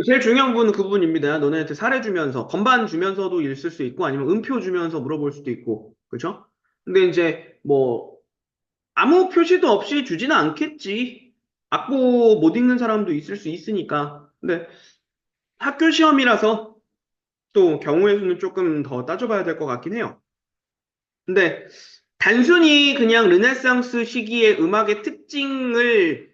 제일 중요한 부분은 그 부분입니다. 너네한테 사례 주면서, 건반 주면서도 있을 수 있고, 아니면 음표 주면서 물어볼 수도 있고, 그죠? 근데 이제, 뭐, 아무 표시도 없이 주지는 않겠지. 악보 못 읽는 사람도 있을 수 있으니까. 근데 학교 시험이라서 또 경우의 수는 조금 더 따져봐야 될 것 같긴 해요. 근데 단순히 그냥 르네상스 시기의 음악의 특징을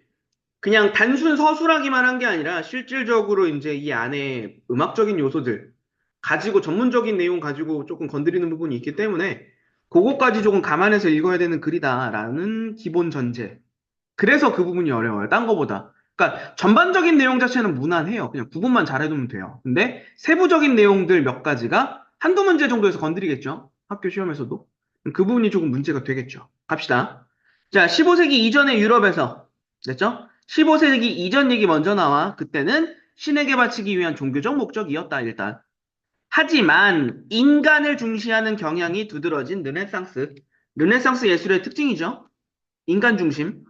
그냥 단순 서술하기만 한 게 아니라 실질적으로 이제 이 안에 음악적인 요소들 가지고 전문적인 내용 가지고 조금 건드리는 부분이 있기 때문에 그거까지 조금 감안해서 읽어야 되는 글이다라는 기본 전제. 그래서 그 부분이 어려워요. 딴 거보다. 그러니까 전반적인 내용 자체는 무난해요. 그냥 구분만 잘해두면 돼요. 근데 세부적인 내용들 몇 가지가 한두 문제 정도에서 건드리겠죠. 학교 시험에서도. 그 부분이 조금 문제가 되겠죠. 갑시다. 자, 15세기 이전의 유럽에서 됐죠? 15세기 이전 얘기 먼저 나와. 그때는 신에게 바치기 위한 종교적 목적이었다, 일단. 하지만 인간을 중시하는 경향이 두드러진 르네상스. 르네상스 예술의 특징이죠. 인간 중심.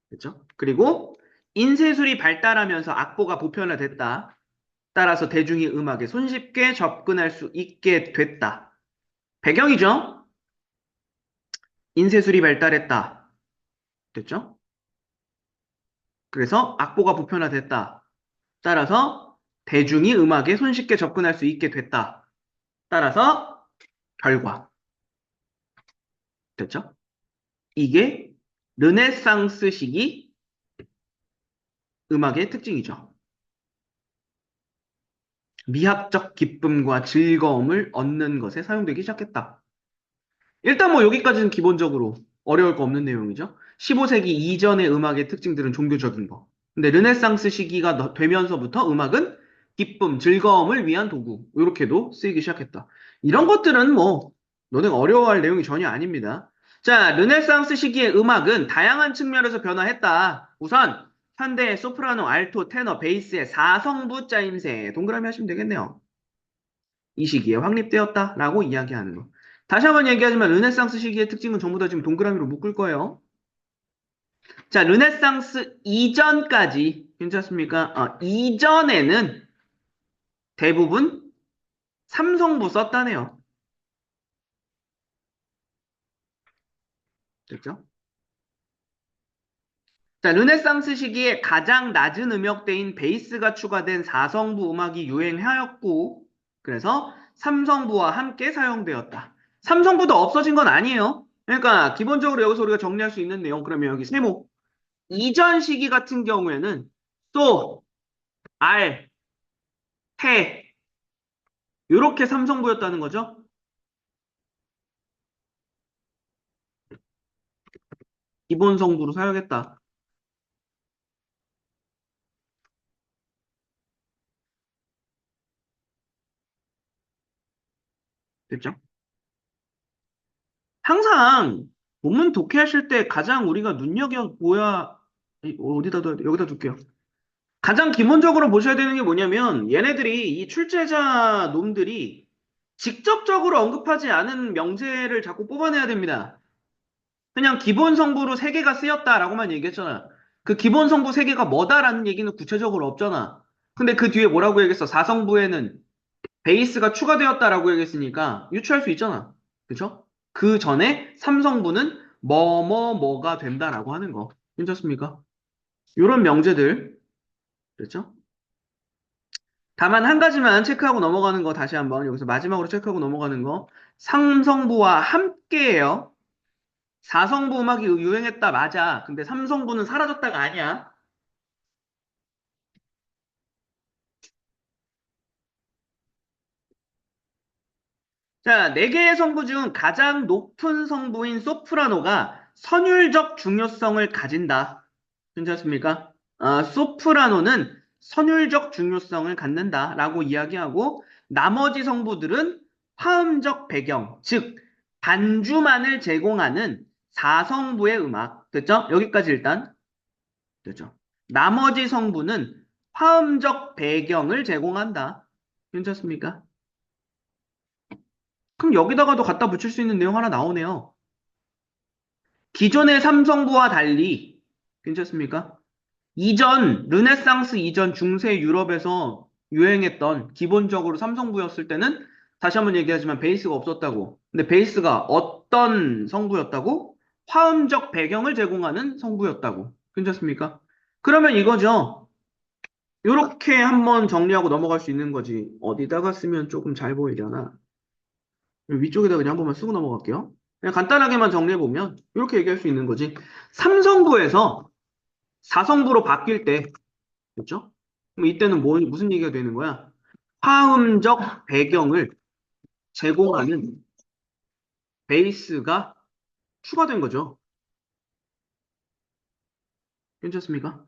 그렇죠? 그리고 인쇄술이 발달하면서 악보가 보편화됐다. 따라서 대중이 음악에 손쉽게 접근할 수 있게 됐다. 배경이죠? 인쇄술이 발달했다. 됐죠? 그래서 악보가 보편화됐다. 따라서 대중이 음악에 손쉽게 접근할 수 있게 됐다. 따라서 결과. 됐죠? 이게 르네상스 시기 음악의 특징이죠. 미학적 기쁨과 즐거움을 얻는 것에 사용되기 시작했다. 일단 뭐 여기까지는 기본적으로 어려울 거 없는 내용이죠. 15세기 이전의 음악의 특징들은 종교적인 거. 근데 르네상스 시기가 되면서부터 음악은 기쁨, 즐거움을 위한 도구. 이렇게도 쓰이기 시작했다. 이런 것들은 뭐 너네가 어려워할 내용이 전혀 아닙니다. 자, 르네상스 시기의 음악은 다양한 측면에서 변화했다. 우선 현대의 소프라노, 알토, 테너, 베이스의 4성부 짜임새 동그라미 하시면 되겠네요. 이 시기에 확립되었다라고 이야기하는 거. 다시 한번 얘기하지만 르네상스 시기의 특징은 전부 다 지금 동그라미로 묶을 거예요. 자, 르네상스 이전까지 괜찮습니까? 이전에는 대부분 삼성부 썼다네요. 됐죠? 자, 르네상스 시기에 가장 낮은 음역대인 베이스가 추가된 4성부 음악이 유행하였고, 그래서 삼성부와 함께 사용되었다. 삼성부도 없어진 건 아니에요. 그러니까 기본적으로 여기서 우리가 정리할 수 있는 내용, 그러면 여기 세모. 이전 시기 같은 경우에는 소, 알, 테 이렇게 삼성부였다는 거죠. 기본 성부로 사용했다. 됐죠? 항상 본문 독해하실 때 가장 우리가 눈여겨보야 어디다 여기다 둘게요. 가장 기본적으로 보셔야 되는 게 뭐냐면 얘네들이 이 출제자 놈들이 직접적으로 언급하지 않은 명제를 자꾸 뽑아내야 됩니다. 그냥 기본 성부로 세 개가 쓰였다라고만 얘기했잖아. 그 기본 성부 세 개가 뭐다라는 얘기는 구체적으로 없잖아. 근데 그 뒤에 뭐라고 얘기했어? 사성부에는 베이스가 추가되었다라고 얘기했으니까 유추할 수 있잖아. 그쵸? 그 전에 삼성부는 뭐가 된다라고 하는 거. 괜찮습니까? 이런 명제들. 그렇죠? 다만 한 가지만 체크하고 넘어가는 거 다시 한번 여기서 마지막으로 체크하고 넘어가는 거. 삼성부와 함께해요. 사성부 음악이 유행했다 맞아. 근데 삼성부는 사라졌다가 아니야. 자, 네 개의 성부 중 가장 높은 성부인 소프라노가 선율적 중요성을 가진다. 괜찮습니까? 소프라노는 선율적 중요성을 갖는다라고 이야기하고 나머지 성부들은 화음적 배경, 즉 반주만을 제공하는 사성부의 음악. 됐죠? 여기까지 일단 됐죠? 나머지 성부는 화음적 배경을 제공한다. 괜찮습니까? 그럼 여기다가도 갖다 붙일 수 있는 내용 하나 나오네요. 기존의 삼성부와 달리 괜찮습니까? 이전, 르네상스 이전 중세 유럽에서 유행했던 기본적으로 삼성부였을 때는 다시 한번 얘기하지만 베이스가 없었다고. 근데 베이스가 어떤 성부였다고? 화음적 배경을 제공하는 성부였다고. 괜찮습니까? 그러면 이거죠. 이렇게 한번 정리하고 넘어갈 수 있는 거지. 어디다가 쓰면 조금 잘 보이려나? 위쪽에다 그냥 한 번만 쓰고 넘어갈게요. 그냥 간단하게만 정리해보면 이렇게 얘기할 수 있는 거지. 삼성부에서 사성부로 바뀔 때, 그렇죠? 그럼 이때는 무슨 얘기가 되는 거야? 화음적 배경을 제공하는 베이스가 추가된 거죠. 괜찮습니까?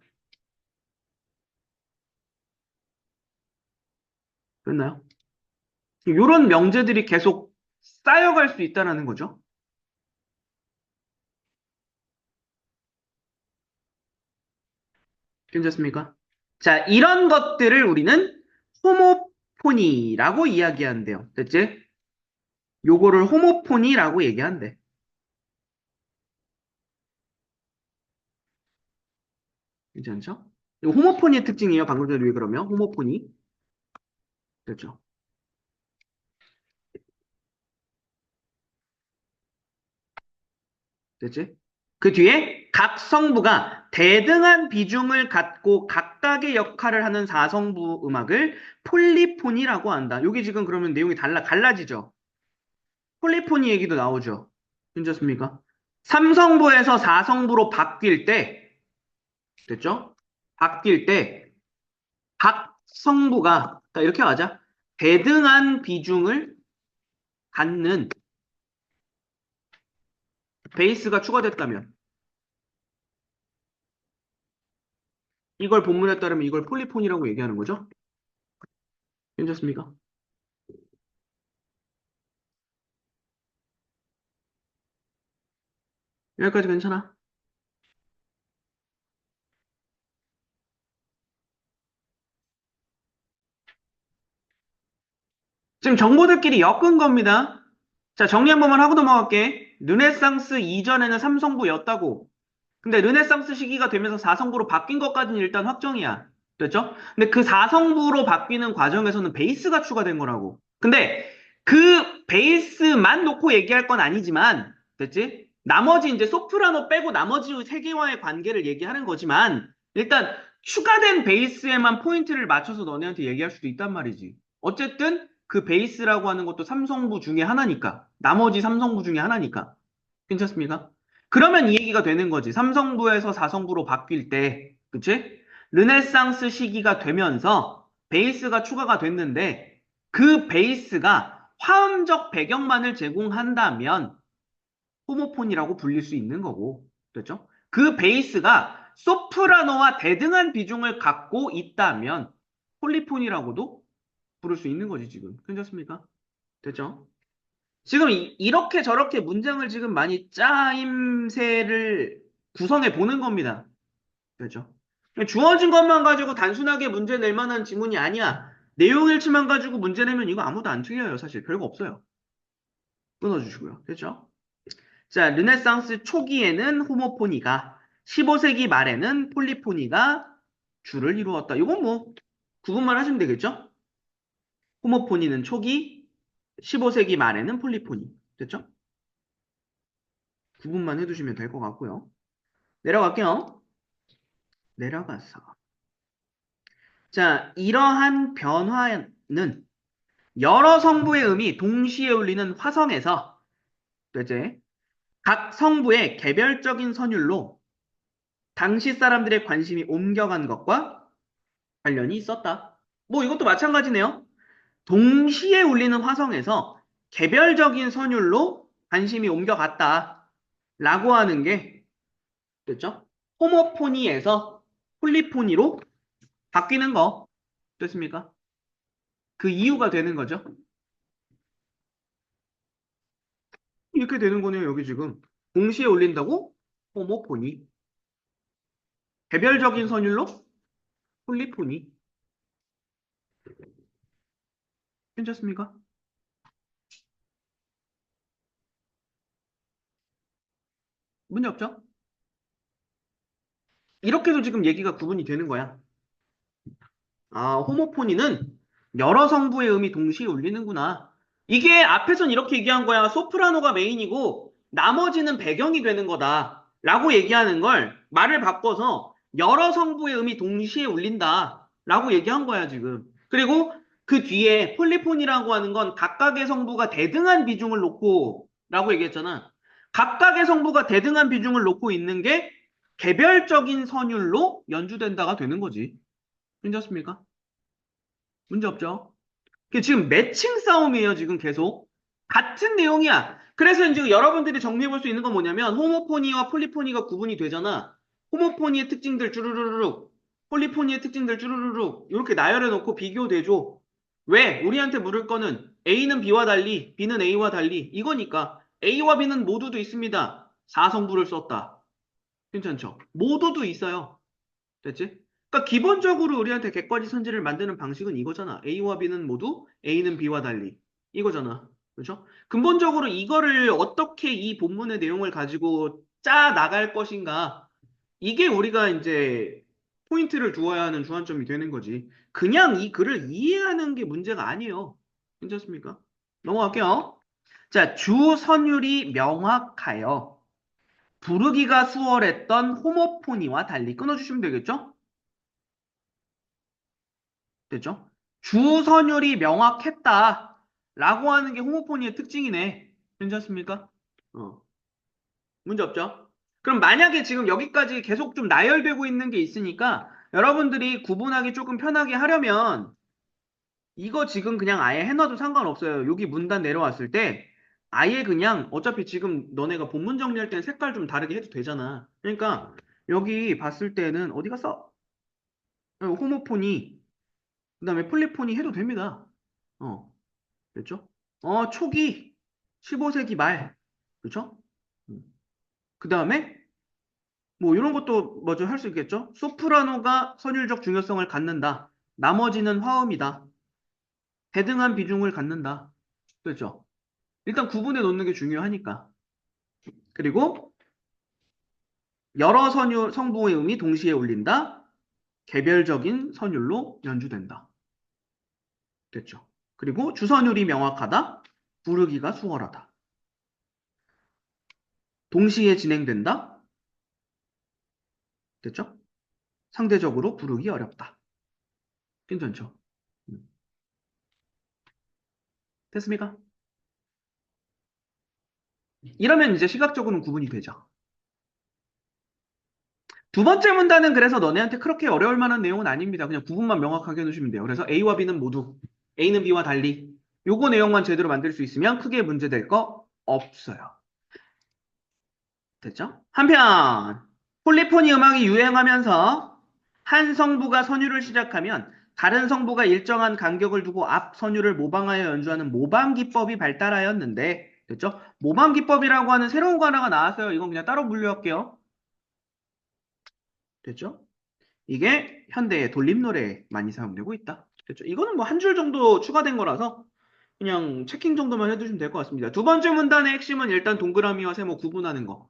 됐나요? 이런 명제들이 계속 쌓여갈 수 있다는 거죠. 괜찮습니까? 자, 이런 것들을 우리는 호모포니라고 이야기한대요. 됐지? 요거를 호모포니라고 얘기한대. 괜찮죠? 이거 호모포니의 특징이에요. 방금 전에 왜 그러면? 호모포니. 됐죠? 됐지? 그 뒤에 각 성부가 대등한 비중을 갖고 각각의 역할을 하는 사성부 음악을 폴리포니라고 한다. 요게 지금 그러면 내용이 갈라지죠? 폴리포니 얘기도 나오죠? 괜찮습니까? 삼성부에서 사성부로 바뀔 때, 됐죠? 바뀔 때, 각 성부가, 자, 이렇게 하자. 대등한 비중을 갖는 베이스가 추가됐다면, 이걸 본문에 따르면 이걸 폴리폰이라고 얘기하는 거죠? 괜찮습니까? 여기까지 괜찮아? 지금 정보들끼리 엮은 겁니다. 자, 정리 한 번만 하고 넘어갈게. 르네상스 이전에는 삼성부였다고. 근데 르네상스 시기가 되면서 사성부로 바뀐 것까지는 일단 확정이야. 됐죠? 근데 그 사성부로 바뀌는 과정에서는 베이스가 추가된 거라고. 근데 그 베이스만 놓고 얘기할 건 아니지만, 됐지? 나머지 이제 소프라노 빼고 나머지 세 개와의 관계를 얘기하는 거지만, 일단 추가된 베이스에만 포인트를 맞춰서 너네한테 얘기할 수도 있단 말이지. 어쨌든 그 베이스라고 하는 것도 삼성부 중에 하나니까. 나머지 삼성부 중에 하나니까. 괜찮습니까? 그러면 이 얘기가 되는 거지. 삼성부에서 사성부로 바뀔 때, 그치? 르네상스 시기가 되면서 베이스가 추가가 됐는데 그 베이스가 화음적 배경만을 제공한다면 호모폰이라고 불릴 수 있는 거고, 됐죠? 그 베이스가 소프라노와 대등한 비중을 갖고 있다면 폴리폰이라고도 부를 수 있는 거지, 지금. 괜찮습니까? 됐죠? 지금 이렇게 저렇게 문장을 지금 많이 짜임새를 구성해 보는 겁니다. 그렇죠? 주어진 것만 가지고 단순하게 문제 낼 만한 지문이 아니야. 내용 일치만 가지고 문제 내면 이거 아무도 안 틀려요. 사실 별거 없어요. 끊어주시고요. 됐죠? 자, 르네상스 초기에는 호모포니가, 15세기 말에는 폴리포니가 주를 이루었다. 이건 뭐 구분만 하시면 되겠죠? 호모포니는 초기, 15세기 말에는 폴리포니. 됐죠? 구분만 해두시면 될 것 같고요. 내려갈게요. 내려가서. 자, 이러한 변화는 여러 성부의 음이 동시에 울리는 화성에서 이제 각 성부의 개별적인 선율로 당시 사람들의 관심이 옮겨간 것과 관련이 있었다. 뭐 이것도 마찬가지네요. 동시에 울리는 화성에서 개별적인 선율로 관심이 옮겨갔다. 라고 하는 게 됐죠? 호모포니에서 폴리포니로 바뀌는 거 됐습니까? 그 이유가 되는 거죠. 이렇게 되는 거네요, 여기 지금. 동시에 올린다고? 호모포니. 개별적인 선율로? 폴리포니. 괜찮습니까? 문제 없죠? 이렇게도 지금 얘기가 구분이 되는 거야. 아, 호모포니는 여러 성부의 음이 동시에 울리는구나. 이게 앞에선 이렇게 얘기한 거야. 소프라노가 메인이고 나머지는 배경이 되는 거다. 라고 얘기하는 걸 말을 바꿔서 여러 성부의 음이 동시에 울린다. 라고 얘기한 거야, 지금. 그리고 그 뒤에 폴리폰이라고 하는 건 각각의 성부가 대등한 비중을 놓고 라고 얘기했잖아. 각각의 성부가 대등한 비중을 놓고 있는 게 개별적인 선율로 연주된다가 되는 거지. 괜찮습니까? 문제 없죠? 지금 매칭 싸움이에요, 지금 계속. 같은 내용이야. 그래서 이제 여러분들이 정리해 볼 수 있는 건 뭐냐면, 호모포니와 폴리포니가 구분이 되잖아. 호모포니의 특징들 쭈루루룩, 폴리포니의 특징들 쭈루루룩, 이렇게 나열해 놓고 비교돼줘. 왜? 우리한테 물을 거는 A는 B와 달리, B는 A와 달리, 이거니까. A와 B는 모두도 있습니다. 4성부를 썼다. 괜찮죠? 모두도 있어요. 됐지? 그러니까 기본적으로 우리한테 객관지 선지를 만드는 방식은 이거잖아. A와 B는 모두 A는 B와 달리. 이거잖아. 그렇죠? 근본적으로 이거를 어떻게 이 본문의 내용을 가지고 짜 나갈 것인가. 이게 우리가 이제 포인트를 두어야 하는 주안점이 되는 거지. 그냥 이 글을 이해하는 게 문제가 아니에요. 괜찮습니까? 넘어갈게요. 자, 주 선율이 명확하여 부르기가 수월했던 호모포니와 달리 끊어주시면 되겠죠? 됐죠? 주선율이 명확했다. 라고 하는 게 호모포니의 특징이네. 괜찮습니까? 어, 문제 없죠? 그럼 만약에 지금 여기까지 계속 좀 나열되고 있는 게 있으니까 여러분들이 구분하기 조금 편하게 하려면 이거 지금 그냥 아예 해놔도 상관없어요. 여기 문단 내려왔을 때 아예 그냥 어차피 지금 너네가 본문 정리할 때는 색깔 좀 다르게 해도 되잖아. 그러니까 여기 봤을 때는 어디 갔어? 호모포니, 그 다음에 폴리포니 해도 됩니다. 어. 됐죠? 초기 15세기 말. 그렇죠? 그 다음에 뭐 이런 것도 먼저 할 수 있겠죠? 소프라노가 선율적 중요성을 갖는다. 나머지는 화음이다. 대등한 비중을 갖는다. 그렇죠? 일단 구분해 놓는 게 중요하니까. 그리고 여러 선율 성부의 음이 동시에 울린다. 개별적인 선율로 연주된다. 됐죠? 그리고 주선율이 명확하다. 부르기가 수월하다. 동시에 진행된다. 됐죠? 상대적으로 부르기 어렵다. 괜찮죠? 음. 됐습니까? 이러면 이제 시각적으로는 구분이 되죠. 두 번째 문단은 그래서 너네한테 그렇게 어려울 만한 내용은 아닙니다. 그냥 구분만 명확하게 해놓으시면 돼요. 그래서 A와 B는 모두, A는 B와 달리 요거 내용만 제대로 만들 수 있으면 크게 문제될 거 없어요. 됐죠? 한편 폴리포니 음악이 유행하면서 한 성부가 선율을 시작하면 다른 성부가 일정한 간격을 두고 앞 선율을 모방하여 연주하는 모방 기법이 발달하였는데, 됐죠? 모방 기법이라고 하는 새로운 거 하나가 나왔어요. 이건 그냥 따로 분류할게요. 됐죠? 이게 현대의 돌림 노래에 많이 사용되고 있다. 됐죠? 이거는 뭐 한 줄 정도 추가된 거라서 그냥 체킹 정도만 해두시면 될 것 같습니다. 두 번째 문단의 핵심은 일단 동그라미와 세모 구분하는 거.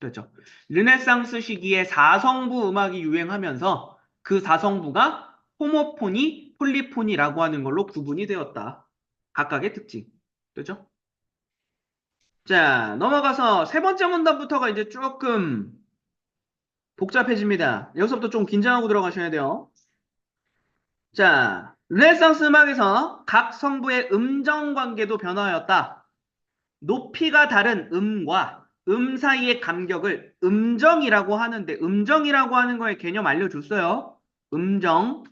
됐죠? 르네상스 시기에 사성부 음악이 유행하면서 그 사성부가 호모포니, 폴리포니라고 하는 걸로 구분이 되었다. 각각의 특징. 됐죠? 자, 넘어가서 세 번째 문단부터가 이제 조금 복잡해집니다. 여기서부터 좀 긴장하고 들어가셔야 돼요. 자, 르네상스 음악에서 각 성부의 음정 관계도 변화하였다. 높이가 다른 음과 음 사이의 간격을 음정이라고 하는데, 음정이라고 하는 거의 개념 알려줬어요. 음정,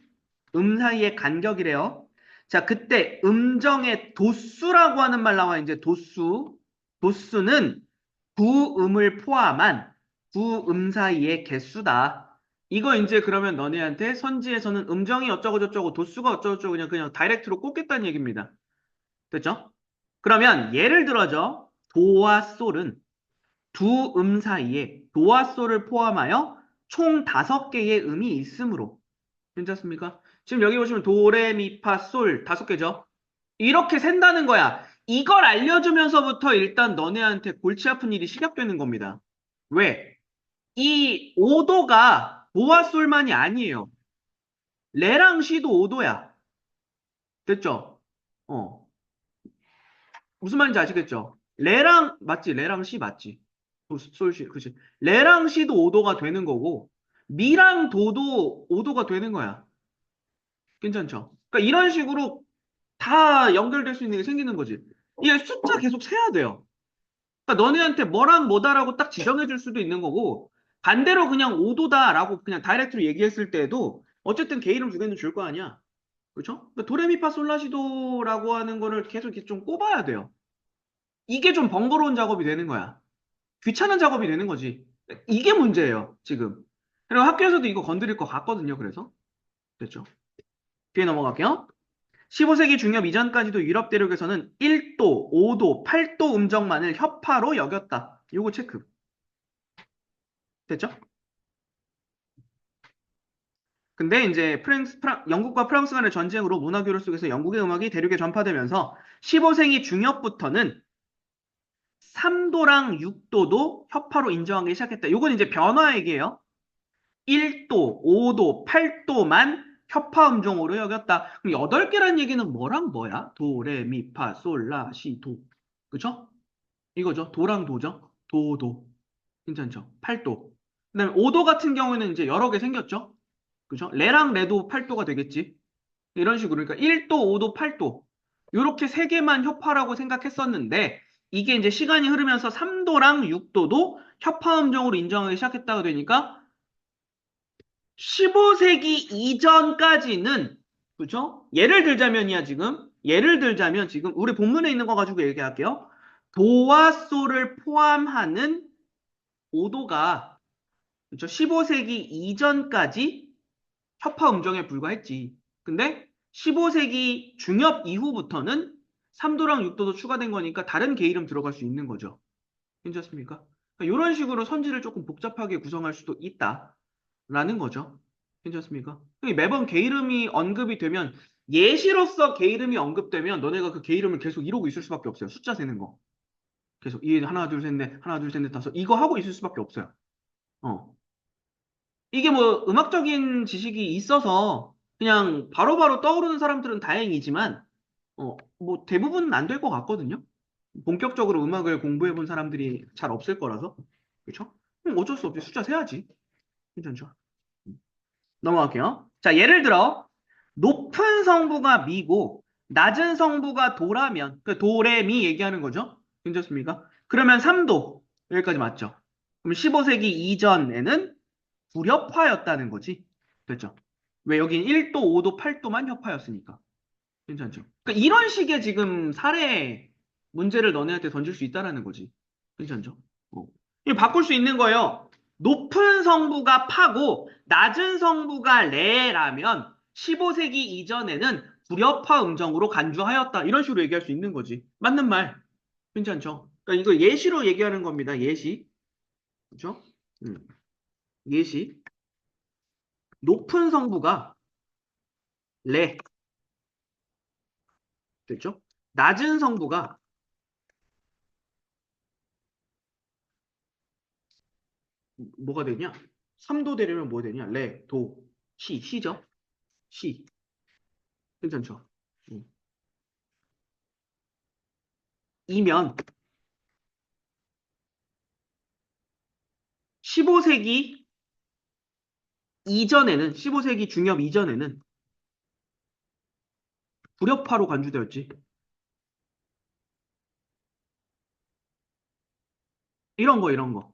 음 사이의 간격이래요. 자, 그때 음정의 도수라고 하는 말 나와. 이제 도수. 도수는 구음을 포함한 구음 사이의 개수다. 이거 이제 그러면 너네한테 선지에서는 음정이 어쩌고 저쩌고 도수가 어쩌고 저쩌고 그냥 다이렉트로 꽂겠다는 얘기입니다. 됐죠? 그러면 예를 들어죠. 도와 솔은 두 음 사이에 도와 솔을 포함하여 총 5개의 음이 있으므로. 괜찮습니까? 지금 여기 보시면 도, 레, 미, 파, 솔 5개죠? 이렇게 센다는 거야. 이걸 알려주면서부터 일단 너네한테 골치 아픈 일이 시작되는 겁니다. 왜? 이 5도가 도와 솔만이 아니에요. 레랑 시도 5도야. 됐죠? 어. 무슨 말인지 아시겠죠? 레랑, 맞지? 레랑 시 맞지? 솔시, 그치? 레랑 시도 5도가 되는 거고, 미랑 도도 5도가 되는 거야. 괜찮죠? 그러니까 이런 식으로 다 연결될 수 있는 게 생기는 거지. 이게 숫자 계속 세야 돼요. 그러니까 너네한테 뭐랑 뭐다라고 딱 지정해 줄 수도 있는 거고, 반대로 그냥 5도다라고 그냥 다이렉트로 얘기했을 때에도 어쨌든 개 이름 두 개는 줄 거 아니야. 그렇죠? 그러니까 도레미파솔라시도라고 하는 거를 계속 이렇게 좀 꼽아야 돼요. 이게 좀 번거로운 작업이 되는 거야. 귀찮은 작업이 되는 거지. 이게 문제예요, 지금. 그리고 학교에서도 이거 건드릴 것 같거든요, 그래서. 됐죠? 뒤에 넘어갈게요. 15세기 중엽 이전까지도 유럽 대륙에서는 1도, 5도, 8도 음정만을 협파로 여겼다. 요거 체크. 됐죠? 근데 이제 영국과 프랑스 간의 전쟁으로 문화교류 속에서 영국의 음악이 대륙에 전파되면서 15세기 중엽부터는 3도랑 6도도 협파로 인정하기 시작했다. 요건 이제 변화 얘기예요. 1도, 5도, 8도만 협파 음정으로 여겼다. 그럼 8개란 얘기는 뭐랑 뭐야? 도, 레, 미, 파, 솔, 라, 시, 도. 그쵸? 이거죠. 도랑 도죠. 도, 도. 괜찮죠? 8도. 그다음에 5도 같은 경우에는 이제 여러 개 생겼죠? 그죠? 레랑 레도 8도가 되겠지. 이런 식으로. 그러니까 1도, 5도, 8도. 이렇게 세 개만 협파라고 생각했었는데, 이게 이제 시간이 흐르면서 3도랑 6도도 협파 음정으로 인정하기 시작했다가 되니까, 15세기 이전까지는, 그죠? 예를 들자면 지금, 우리 본문에 있는 거 가지고 얘기할게요. 도와 솔을 포함하는 5도가, 그죠? 15세기 이전까지 협파 음정에 불과했지. 근데 15세기 중엽 이후부터는 3도랑 6도도 추가된 거니까 다른 개 이름 들어갈 수 있는 거죠. 괜찮습니까? 그러니까 이런 식으로 선지를 조금 복잡하게 구성할 수도 있다라는 거죠. 괜찮습니까? 매번 개 이름이 언급이 되면 예시로서 개 이름이 언급되면 너네가 그 개 이름을 계속 이러고 있을 수밖에 없어요. 숫자 세는 거. 계속 이 하나 둘 셋 넷 하나 둘 셋 넷 다섯 이거 하고 있을 수밖에 없어요. 어. 이게 뭐 음악적인 지식이 있어서 그냥 바로바로 떠오르는 사람들은 다행이지만 뭐 대부분은 안 될 것 같거든요. 본격적으로 음악을 공부해 본 사람들이 잘 없을 거라서. 그렇죠? 그럼 어쩔 수 없이 숫자 세야지. 괜찮죠? 넘어갈게요. 자, 예를 들어 높은 성부가 미고 낮은 성부가 도라면 그 도레미 얘기하는 거죠. 괜찮습니까? 그러면 3도 여기까지 맞죠? 그럼 15세기 이전에는 불협화였다는 거지. 됐죠? 왜 여긴 1도, 5도, 8도만 협화였으니까. 괜찮죠? 그러니까 이런 식의 지금 사례 문제를 너네한테 던질 수 있다라는 거지. 괜찮죠? 이거 바꿀 수 있는 거예요. 높은 성부가 파고 낮은 성부가 레라면 15세기 이전에는 불협화 음정으로 간주하였다. 이런 식으로 얘기할 수 있는 거지. 맞는 말. 괜찮죠? 그러니까 이거 예시로 얘기하는 겁니다. 예시. 그렇죠? 예시. 높은 성부가 레. 됐죠? 낮은 성부가 뭐가 되냐? 3도 되려면 뭐 되냐? 레, 도, 시, 시죠? 시. 괜찮죠? 음. 이면 15세기 15세기 중엽 이전에는 불협화로 간주되었지. 이런 거, 이런 거.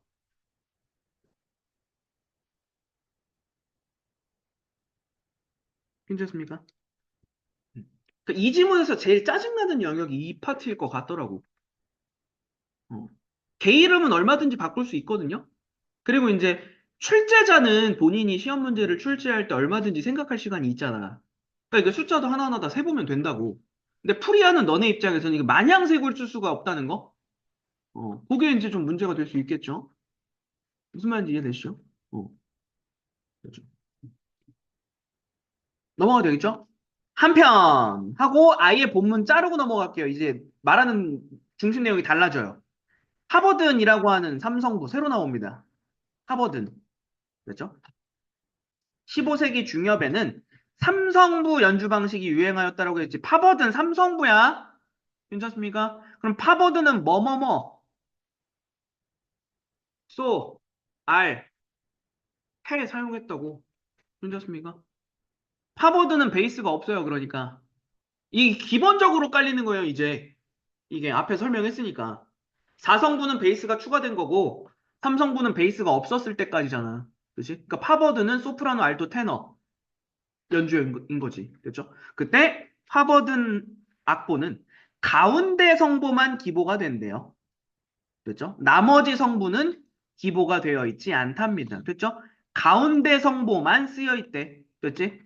괜찮습니까? 그러니까 이 지문에서 제일 짜증나는 영역이 이 파트일 것 같더라고. 어. 개 이름은 얼마든지 바꿀 수 있거든요. 그리고 이제 출제자는 본인이 시험 문제를 출제할 때 얼마든지 생각할 시간이 있잖아. 그러니까 이게 숫자도 하나하나 다 세보면 된다고. 근데 풀이하는 너네 입장에서는 이게 마냥 세고 쓸 수가 없다는 거? 그게 이제 좀 문제가 될 수 있겠죠. 무슨 말인지 이해되시죠? 어, 그렇죠. 넘어가도 되겠죠? 한편 하고 아예 본문 자르고 넘어갈게요. 이제 말하는 중심 내용이 달라져요. 하버든이라고 하는 삼성도 새로 나옵니다. 하버든. 그렇죠? 15세기 중엽에는 삼성부 연주 방식이 유행하였다라고 했지. 파버드는 삼성부야. 괜찮습니까? 그럼 파버드는 뭐뭐뭐, 소, 알, 해 사용했다고. 괜찮습니까? 파버드는 베이스가 없어요. 그러니까. 이 기본적으로 깔리는 거예요, 이제. 이게 앞에 설명했으니까. 4성부는 베이스가 추가된 거고, 3성부는 베이스가 없었을 때까지잖아. 그치? 그러니까 파버드는 소프라노, 알토, 테너 연주인 거지. 그렇죠? 그때 파버든 악보는 가운데 성부만 기보가 된대요. 그렇죠? 나머지 성부는 기보가 되어 있지 않답니다. 그렇죠? 가운데 성보만 쓰여 있대. 그렇지?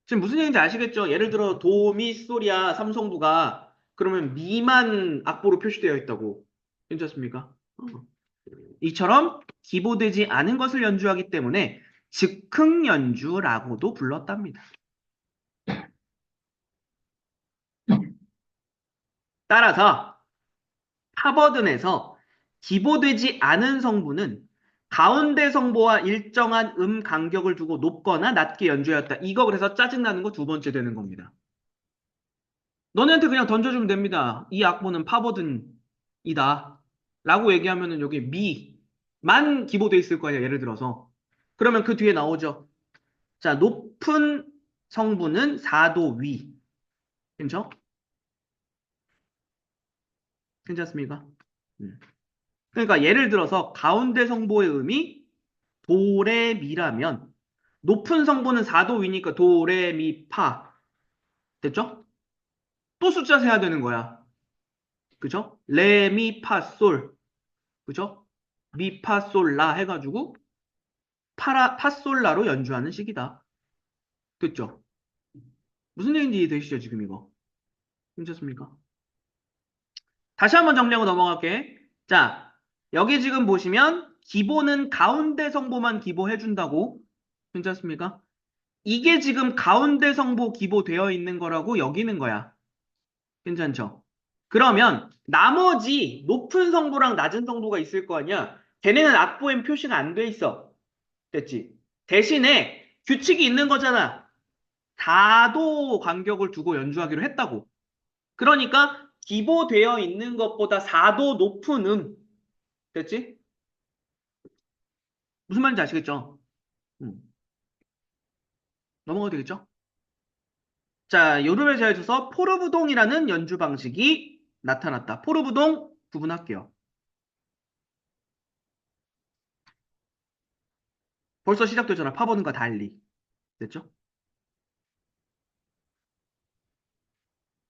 지금 무슨 얘기인지 아시겠죠? 예를 들어 도, 미, 솔이야 삼성부가 그러면 미만 악보로 표시되어 있다고. 괜찮습니까? 이처럼 기보되지 않은 것을 연주하기 때문에 즉흥 연주라고도 불렀답니다. 따라서 하버든에서 기보되지 않은 성부는 가운데 성보와 일정한 간격을 두고 높거나 낮게 연주하였다. 이거 그래서 짜증나는 거 두 번째 되는 겁니다. 너네한테 그냥 던져주면 됩니다. 이 악보는 파버든이다. 라고 얘기하면은 여기 미만 기보돼 있을 거예요. 예를 들어서. 그러면 그 뒤에 나오죠. 자, 높은 성부는 4도 위. 괜찮? 괜찮습니까? 그러니까 예를 들어서 가운데 성보의 음이 도레미라면 높은 성보는 4도 위니까 도레미파. 됐죠? 또 숫자 세야 되는 거야. 그죠? 레미파솔. 그죠? 미파솔라 해가지고 파솔라로 연주하는 식이다. 됐죠? 무슨 얘기인지 이해되시죠, 지금 이거? 괜찮습니까? 다시 한번 정리하고 넘어갈게. 자, 여기 지금 보시면 기보는 가운데 성보만 기보해준다고. 괜찮습니까? 이게 지금 가운데 성보 기보되어 있는 거라고 여기는 거야. 괜찮죠? 그러면 나머지 높은 성보랑 낮은 성보가 있을 거 아니야? 걔네는 악보엔 표시가 안 돼 있어. 됐지? 대신에 규칙이 있는 거잖아. 4도 간격을 두고 연주하기로 했다고. 그러니까 기보되어 있는 것보다 4도 높은 됐지? 무슨 말인지 아시겠죠? 음, 넘어가도 되겠죠? 자, 요름에 대해서 포르부동이라는 연주 방식이 나타났다. 포르부동 구분할게요. 벌써 시작되잖아. 파버는과 달리. 됐죠?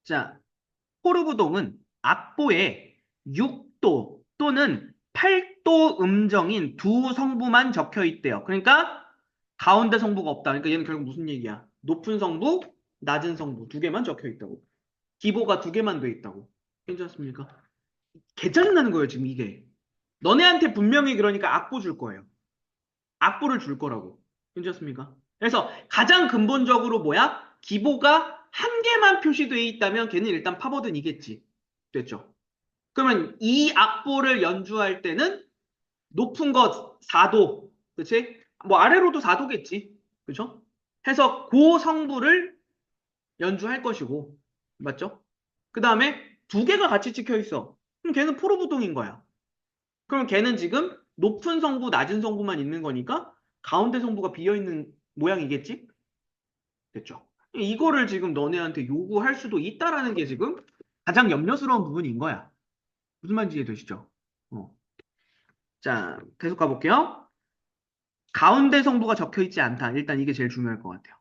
자, 포르부동은 악보에 6도 또는 8도 음정인 두 성부만 적혀 있대요. 그러니까 가운데 성부가 없다. 그러니까 얘는 결국 무슨 얘기야? 높은 성부, 낮은 성부 두 개만 적혀 있다고. 기보가 두 개만 돼 있다고. 괜찮습니까? 개짜증나는 거예요, 지금 이게. 너네한테 분명히 그러니까 악보 줄 거예요. 악보를 줄 거라고. 괜찮습니까? 그래서 가장 근본적으로 뭐야? 기보가 한 개만 표시되어 있다면 걔는 일단 파버든이겠지. 됐죠? 그러면 이 악보를 연주할 때는 높은 것 4도, 그치? 뭐 아래로도 4도겠지. 그쵸? 해서 고성부를 연주할 것이고, 맞죠? 그 다음에 두 개가 같이 찍혀 있어. 그럼 걔는 포로부동인 거야. 그럼 걔는 지금 높은 성부, 낮은 성부만 있는 거니까 가운데 성부가 비어있는 모양이겠지? 됐죠? 이거를 지금 너네한테 요구할 수도 있다라는 게 지금 가장 염려스러운 부분인 거야. 무슨 말인지 이해되시죠? 자, 계속 가볼게요. 가운데 성부가 적혀 있지 않다. 일단 이게 제일 중요할 것 같아요.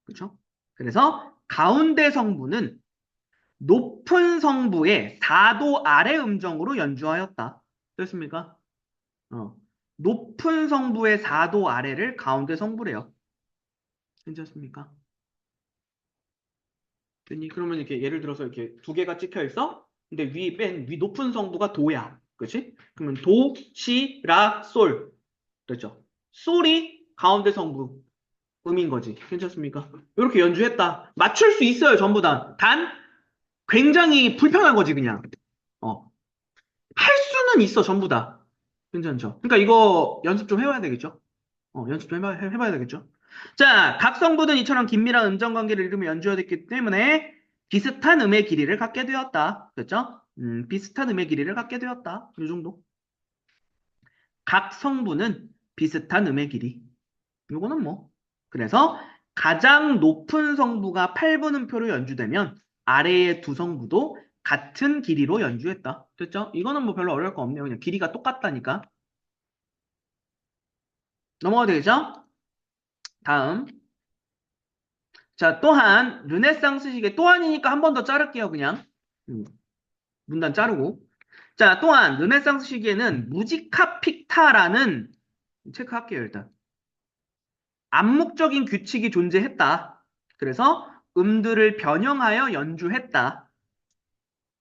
그렇죠? 그래서 가운데 성부는 높은 성부의 4도 아래 음정으로 연주하였다. 됐습니까? 높은 성부의 4도 아래를 가운데 성부래요. 괜찮습니까? 됐니? 그러면 이렇게 예를 들어서 이렇게 두 개가 찍혀 있어? 근데 맨 위 높은 성부가 도야. 그렇지? 그러면 도, 시, 라, 솔. 그렇죠? 솔이 가운데 성부 음인 거지. 괜찮습니까? 이렇게 연주했다. 맞출 수 있어요, 전부 다. 단 굉장히 불편한 거지, 그냥. 할 수는 있어, 전부 다. 괜찮죠? 그러니까 이거 연습 좀 해봐야 되겠죠? 연습 좀 해봐야 되겠죠? 자, 각 성분은 이처럼 긴밀한 음정 관계를 이루며 연주되었기 때문에 비슷한 음의 길이를 갖게 되었다. 그렇죠? 비슷한 음의 길이를 갖게 되었다. 이 정도. 각 성분은 비슷한 음의 길이. 요거는 뭐. 그래서 가장 높은 성부가 8분음표로 연주되면 아래의 두 성부도 같은 길이로 연주했다. 됐죠? 이거는 뭐 별로 어려울 거 없네요. 그냥 길이가 똑같다니까. 넘어가도 되겠죠? 다음. 자, 또한 르네상스 시계 또한이니까 한 번 더 자를게요, 그냥. 음, 문단 자르고. 자, 또한 르네상스 시기에는 무지카 픽타라는 체크할게요, 일단. 암묵적인 규칙이 존재했다. 그래서 음들을 변형하여 연주했다.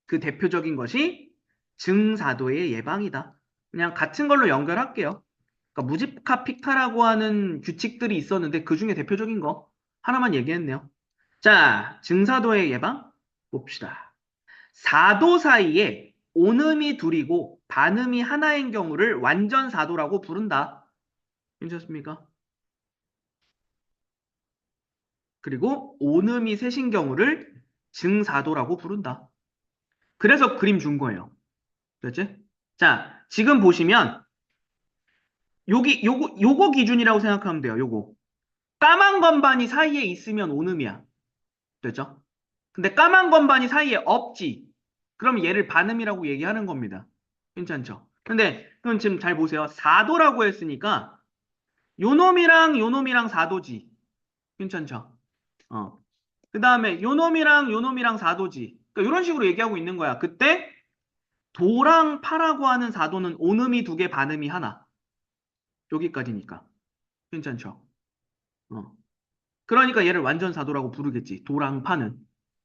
그 대표적인 것이 증사도의 예방이다. 그냥 같은 걸로 연결할게요. 그러니까 무지카 픽타라고 하는 규칙들이 있었는데 그 중에 대표적인 거 하나만 얘기했네요. 자, 증사도의 예방 봅시다. 4도 사이에 온음이 둘이고 반음이 하나인 경우를 완전 4도라고 부른다. 괜찮습니까? 그리고 온음이 셋인 경우를 증사도라고 부른다. 그래서 그림 준 거예요. 됐지? 자, 지금 보시면 요거 기준이라고 생각하면 돼요. 요거. 까만 건반이 사이에 있으면 온음이야. 됐죠? 근데 까만 건반이 사이에 없지. 그럼 얘를 반음이라고 얘기하는 겁니다. 괜찮죠? 근데 그럼 지금 잘 보세요. 4도라고 했으니까 요놈이랑 4도지. 괜찮죠? 어. 그 다음에 요놈이랑 4도지. 그러니까 이런 식으로 얘기하고 있는 거야. 그때 도랑 파라고 하는 4도는 온음이 두 개, 반음이 하나. 여기까지니까. 괜찮죠? 어. 그러니까 얘를 완전 4도라고 부르겠지. 도랑 파는.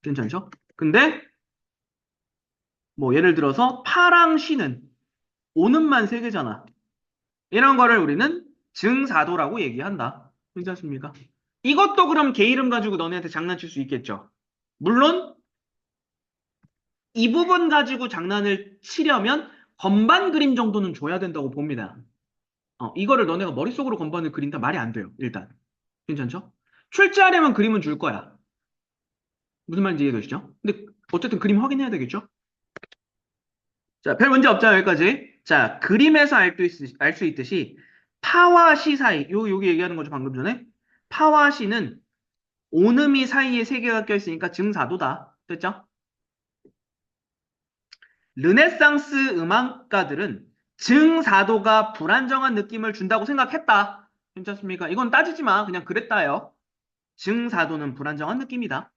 괜찮죠? 근데 뭐 예를 들어서 파랑 시는 오는만 세 개잖아. 이런 거를 우리는 증사도라고 얘기한다. 괜찮습니까? 이것도 그럼 개 이름 가지고 너네한테 장난칠 수 있겠죠. 물론 이 부분 가지고 장난을 치려면 건반 그림 정도는 줘야 된다고 봅니다. 이거를 너네가 머릿속으로 건반을 그린다 말이 안 돼요. 일단. 괜찮죠? 출제하려면 그림은 줄 거야. 무슨 말인지 이해되시죠? 근데 어쨌든 그림 확인해야 되겠죠? 자, 별 문제 없죠, 여기까지. 자, 그림에서 알 수 있듯이 파와 시 사이, 여기 얘기하는 거죠, 방금 전에. 파와 시는 온음이 사이에 세 개가 껴있으니까 증사도다. 됐죠? 르네상스 음악가들은 증사도가 불안정한 느낌을 준다고 생각했다. 괜찮습니까? 이건 따지지 마. 그냥 그랬다요. 증사도는 불안정한 느낌이다.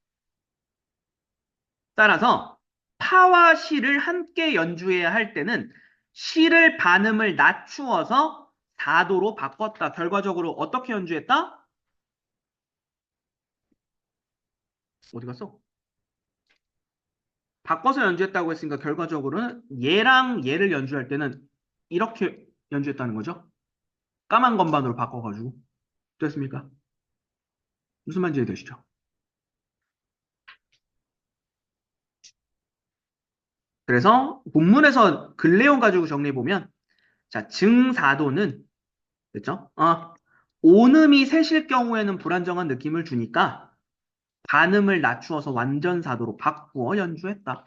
따라서 파와 시를 함께 연주해야 할 때는 시를 반음을 낮추어서 4도로 바꿨다. 결과적으로 어떻게 연주했다? 어디 갔어? 바꿔서 연주했다고 했으니까 결과적으로는 얘랑 얘를 연주할 때는 이렇게 연주했다는 거죠. 까만 건반으로 바꿔가지고. 됐습니까? 무슨 말인지 이해되시죠? 그래서 본문에서 글내용 가지고 정리해보면 자, 증사도는 됐죠? 온음이 셋일 경우에는 불안정한 느낌을 주니까 반음을 낮추어서 완전 사도로 바꾸어 연주했다.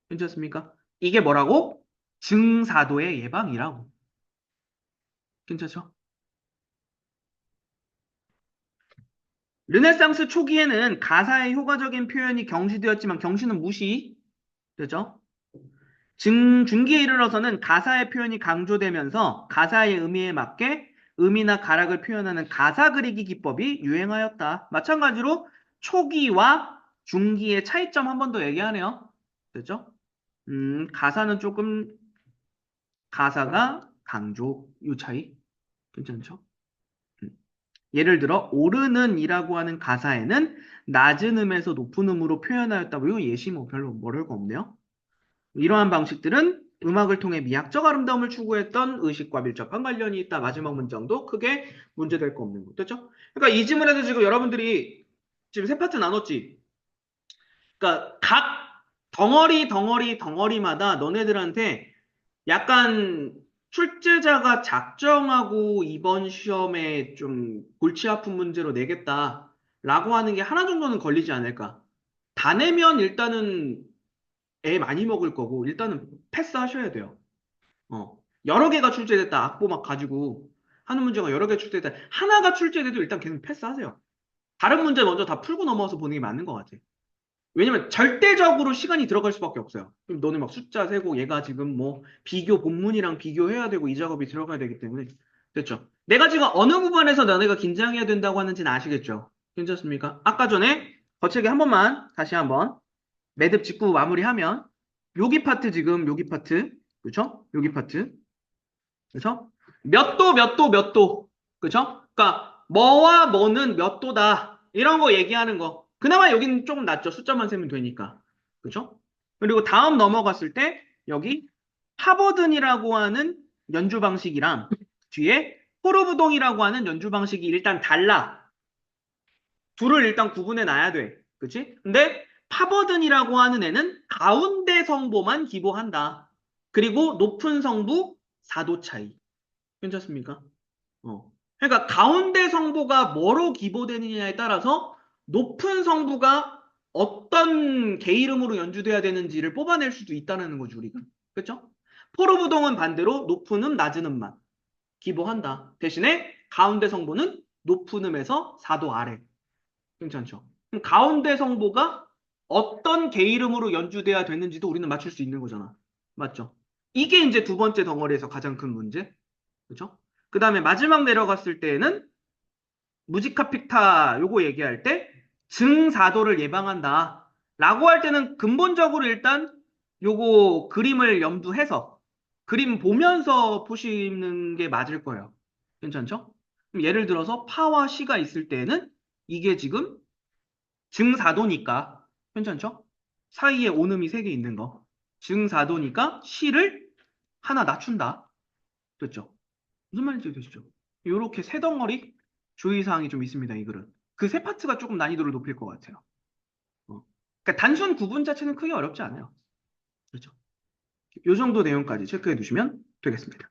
괜찮습니까? 이게 뭐라고? 증사도의 예방이라고. 괜찮죠? 르네상스 초기에는 가사의 효과적인 표현이 경시되었지만 경시는 무시. 되죠? 중기에 이르러서는 가사의 표현이 강조되면서 가사의 의미에 맞게 음이나 가락을 표현하는 가사 그리기 기법이 유행하였다. 마찬가지로 초기와 중기의 차이점 한 번 더 얘기하네요. 됐죠? 가사는 조금 가사가 강조 요 차이 괜찮죠? 음. 예를 들어 오르는이라고 하는 가사에는 낮은 음에서 높은 음으로 표현하였다고 이거 예시 뭐 별로 어려울 거 없네요. 이러한 방식들은 음악을 통해 미학적 아름다움을 추구했던 의식과 밀접한 관련이 있다. 마지막 문장도 크게 문제될 거 없는 거. 됐죠? 그러니까 이 지문에서 지금 여러분들이 지금 세 파트 나눴지? 그러니까 각 덩어리마다 너네들한테 약간 출제자가 작정하고 이번 시험에 좀 골치 아픈 문제로 내겠다라고 하는 게 하나 정도는 걸리지 않을까. 다 내면 일단은 애 많이 먹을 거고, 일단은 패스하셔야 돼요. 여러 개가 출제됐다. 악보 막 가지고 하는 문제가 여러 개 출제됐다. 하나가 출제돼도 일단 계속 패스하세요. 다른 문제 먼저 다 풀고 넘어가서 보는 게 맞는 것 같아. 왜냐면 절대적으로 시간이 들어갈 수밖에 없어요. 그럼 너네 막 숫자 세고 얘가 지금 뭐 비교 본문이랑 비교해야 되고 이 작업이 들어가야 되기 때문에 됐죠. 내가 지금 어느 부분에서 너네가 긴장해야 된다고 하는지는 아시겠죠? 괜찮습니까? 아까 전에 거칠게 한 번만 다시 한번 매듭 짚고 마무리하면 여기 파트 지금 여기 파트 그쵸? 여기 파트 그쵸? 몇 도 몇 도 몇 도 그쵸? 그러니까 뭐와 뭐는 몇 도다 이런 거 얘기하는 거 그나마 여기는 조금 낫죠. 숫자만 세면 되니까 그쵸? 그리고 다음 넘어갔을 때 여기 하버든이라고 하는 연주 방식이랑 뒤에 호르브동이라고 하는 연주 방식이 일단 달라. 둘을 일단 구분해 놔야 돼. 그치? 근데 파버든이라고 하는 애는 가운데 성보만 기보한다. 그리고 높은 성부 4도 차이. 괜찮습니까? 그러니까 가운데 성보가 뭐로 기보되느냐에 따라서 높은 성부가 어떤 개 이름으로 연주돼야 되는지를 뽑아낼 수도 있다는 거죠, 우리가. 그렇죠? 포르부동은 반대로 높은 음, 낮은 음만 기보한다. 대신에 가운데 성보는 높은 음에서 4도 아래. 괜찮죠? 그럼 가운데 성보가 어떤 개 이름으로 연주돼야 되는지도 우리는 맞출 수 있는 거잖아. 맞죠? 이게 이제 두 번째 덩어리에서 가장 큰 문제. 그렇죠? 그 다음에 마지막 내려갔을 때에는 무지카 픽타 요거 얘기할 때 증사도를 예방한다. 라고 할 때는 근본적으로 일단 요거 그림을 염두해서 그림 보면서 보시는 게 맞을 거예요. 괜찮죠? 그럼 예를 들어서 파와 시가 있을 때는 이게 지금 증사도니까 괜찮죠? 사이에 온음이 3개 있는 거. 증사도니까 시를 하나 낮춘다. 됐죠? 무슨 말인지 되시죠? 요렇게 세 덩어리 주의사항이 좀 있습니다, 이 글은. 그 세 파트가 조금 난이도를 높일 것 같아요. 그러니까 단순 구분 자체는 크게 어렵지 않아요. 그렇죠? 요 정도 내용까지 체크해 두시면 되겠습니다.